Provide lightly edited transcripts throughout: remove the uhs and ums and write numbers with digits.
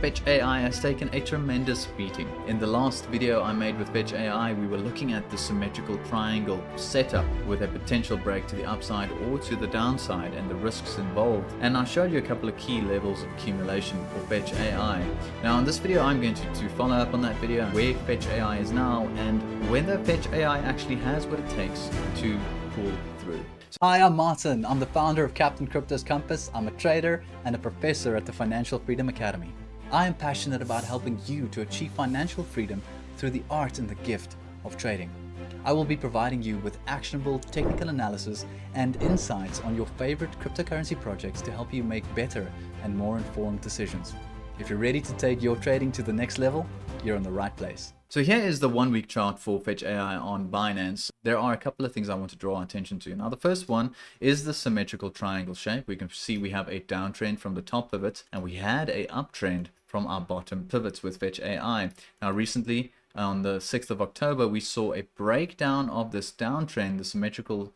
Fetch.ai has taken a tremendous beating. In the last video I made with Fetch.ai, we were looking at the symmetrical triangle setup with a potential break to the upside or to the downside and the risks involved. And I showed you a couple of key levels of accumulation for Fetch.ai. Now in this video I'm going to follow up on that video, where Fetch.ai is now and whether Fetch.ai actually has what it takes to pull through. Hi, I'm Martin. I'm the founder of Captain Crypto's Compass. I'm a trader and a professor at the Financial Freedom Academy. I am passionate about helping you to achieve financial freedom through the art and the gift of trading. I will be providing you with actionable technical analysis and insights on your favorite cryptocurrency projects to help you make better and more informed decisions. If you're ready to take your trading to the next level, you're in the right place. So here is the 1 week chart for Fetch.ai on Binance. There are a couple of things I want to draw attention to. Now the first one is the symmetrical triangle shape. We can see we have a downtrend from the top pivot and we had a uptrend from our bottom pivots with Fetch.ai. Now recently, on the 6th of October, we saw a breakdown of this downtrend, the symmetrical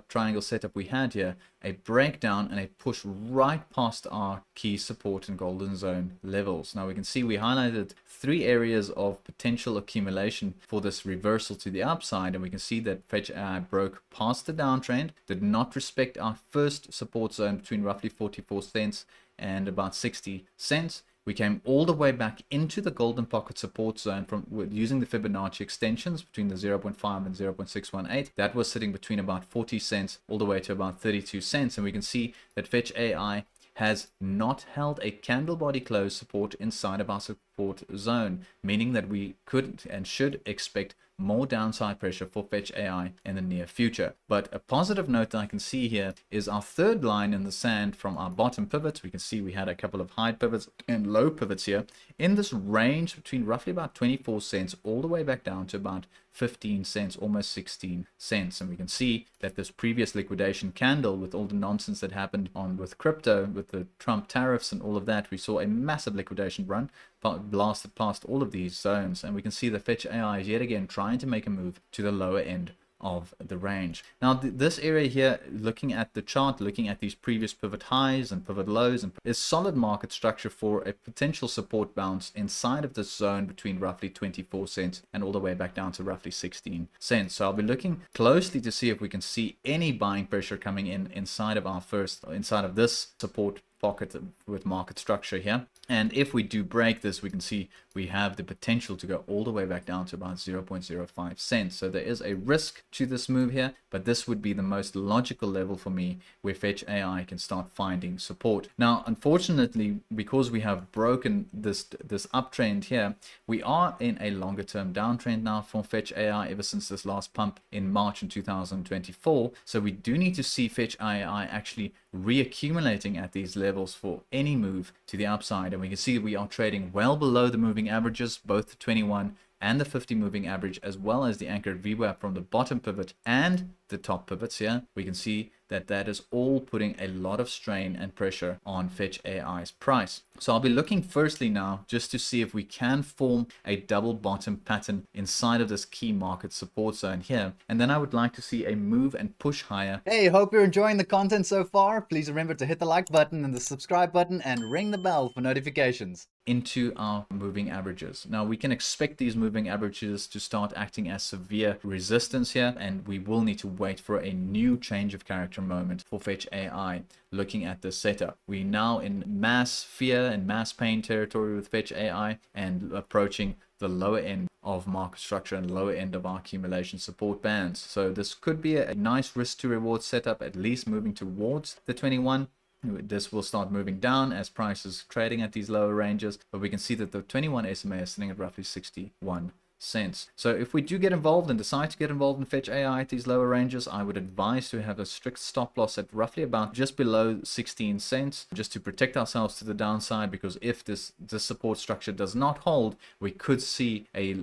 triangle setup we had here, a breakdown and a push right past our key support and golden zone levels. Now we can see we highlighted 3 areas of potential accumulation for this reversal to the upside, and we can see that Fetch.ai broke past the downtrend, did not respect our first support zone between roughly 44 cents and about 60 cents. We came all the way back into the golden pocket support zone using the Fibonacci extensions between the 0.5 and 0.618. That was sitting between about 40 cents all the way to about 32 cents. And we can see that Fetch.ai has not held a candle body close support inside of our support zone, meaning that we could and should expect more downside pressure for Fetch.ai in the near future. But a positive note that I can see here is our third line in the sand from our bottom pivots. We can see we had a couple of high pivots and low pivots here in this range between roughly about 24 cents all the way back down to about 15 cents, almost 16 cents. And we can see that this previous liquidation candle, with all the nonsense that happened with crypto, with the Trump tariffs and all of that, we saw a massive liquidation run blasted past all of these zones. And we can see that Fetch.ai is yet again trying to make a move to the lower end of the range. Now this area here, looking at the chart, looking at these previous pivot highs and pivot lows, and is solid market structure for a potential support bounce inside of this zone between roughly 24 cents and all the way back down to roughly 16 cents. So I'll be looking closely to see if we can see any buying pressure coming inside of this support pocket with market structure here. And if we do break this, we can see we have the potential to go all the way back down to about 0.05 cents. So there is a risk to this move here, but this would be the most logical level for me where Fetch.ai can start finding support. Now, unfortunately, because we have broken this uptrend here, we are in a longer term downtrend now for Fetch.ai ever since this last pump in March in 2024. So we do need to see Fetch.ai actually reaccumulating at these levels for any move to the upside. And we can see we are trading well below the moving averages, both the 21 and the 50 moving average, as well as the anchored VWAP from the bottom pivot and the top pivots here. We can see that is all putting a lot of strain and pressure on Fetch.ai's price. So I'll be looking firstly now just to see if we can form a double bottom pattern inside of this key market support zone here. And then I would like to see a move and push higher. Hey, hope you're enjoying the content so far. Please remember to hit the like button and the subscribe button and ring the bell for notifications. Into our moving averages. Now we can expect these moving averages to start acting as severe resistance here, and we will need to wait for a new change of character moment for Fetch.ai. Looking at this setup, we now in mass fear and mass pain territory with Fetch.ai and approaching the lower end of market structure and lower end of our accumulation support bands. So this could be a nice risk to reward setup, at least moving towards the 21. This will start moving down as prices trading at these lower ranges, but we can see that the 21 SMA is sitting at roughly 61 cents. So if we do get involved and decide to get involved in Fetch.ai at these lower ranges, I would advise to have a strict stop loss at roughly about just below 16 cents, just to protect ourselves to the downside, because if this support structure does not hold, we could see a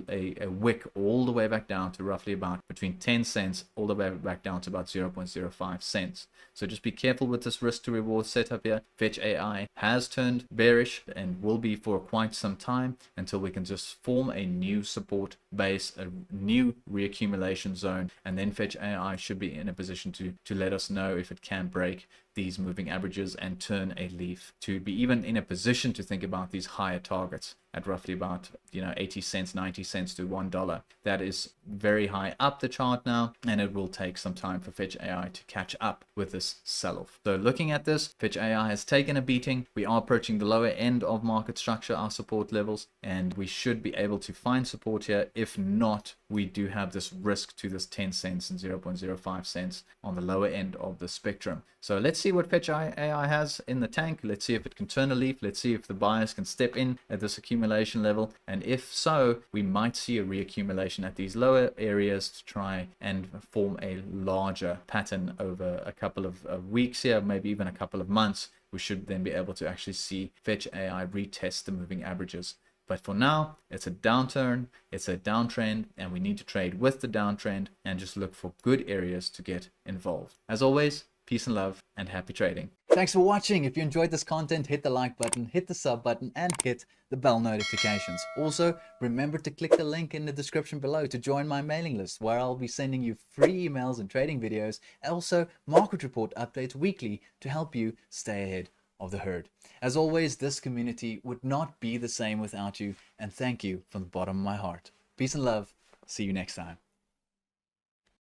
wick all the way back down to roughly about between 10 cents all the way back down to about 0.05 cents. So just be careful with this risk to reward setup here. Fetch.ai has turned bearish and will be for quite some time until we can just form a new support base, a new reaccumulation zone, and then Fetch.ai should be in a position to let us know if it can break these moving averages and turn a leaf to be even in a position to think about these higher targets at roughly about 80 cents, 90 cents to $1. That is very high up the chart now, and it will take some time for Fetch AI to catch up with this sell-off. So looking at this, Fetch AI has taken a beating. We are approaching the lower end of market structure, our support levels, and we should be able to find support here. If not, we do have this risk to this 10 cents and 0.05 cents on the lower end of the spectrum. So let's see what Fetch AI has in the tank. Let's see if it can turn a leaf. Let's see if the buyers can step in at this accumulation level. And if so, we might see a reaccumulation at these lower areas to try and form a larger pattern over a couple of weeks here, maybe even a couple of months. We should then be able to actually see Fetch AI retest the moving averages. But for now, it's a downturn, it's a downtrend, and we need to trade with the downtrend and just look for good areas to get involved. As always, peace and love and happy trading. Thanks for watching. If you enjoyed this content, hit the like button, hit the sub button, and hit the bell notifications. Also, remember to click the link in the description below to join my mailing list, where I'll be sending you free emails and trading videos, and also market report updates weekly to help you stay ahead of the herd. As always, this community would not be the same without you, and thank you from the bottom of my heart. Peace and love. See you next time.